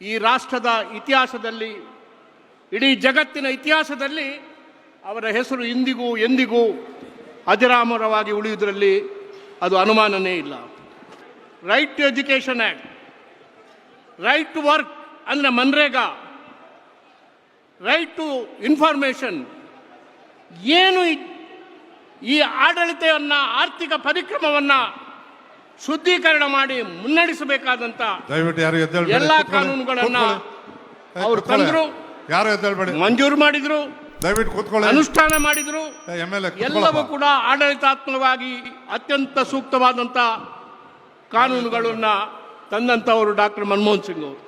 ಈ ರಾಷ್ಟ್ರದ ಇತಿಹಾಸದಲ್ಲಿ, ಇಡೀ ಜಗತ್ತಿನ ಇತಿಹಾಸದಲ್ಲಿ ಅವರ ಹೆಸರು ಇಂದಿಗೂ ಎಂದಿಗೂ ಅಜರಾಮರವಾಗಿ ಉಳಿಯುವುದರಲ್ಲಿ ಅದು ಅನುಮಾನನೇ ಇಲ್ಲ. Right to education act, right to work ಅಂದರೆ ಮನ್ರೇಗಾ, ರೈಟ್ ಟು ಇನ್ಫಾರ್ಮೇಷನ್, ಏನು ಈ ಆಡಳಿತವನ್ನು, ಆರ್ಥಿಕ ಪರಿಕ್ರಮವನ್ನು ಶುದ್ಧೀಕರಣ ಮಾಡಿ ಮುನ್ನಡೆಸಬೇಕಾದಂಥ ಎಲ್ಲ ಕಾನೂನುಗಳನ್ನು ಅವರು ತಂದರು, ಮಂಜೂರು ಮಾಡಿದ್ರು, ಅನುಷ್ಠಾನ ಮಾಡಿದ್ರು. ಎಲ್ಲವೂ ಕೂಡ ಆಡಳಿತಾತ್ಮಕವಾಗಿ ಅತ್ಯಂತ ಸೂಕ್ತವಾದಂಥ ಕಾನೂನುಗಳನ್ನು ತಂದಂಥವರು ಡಾಕ್ಟರ್ ಮನಮೋಹನ್ ಸಿಂಗ್ ಅವರು.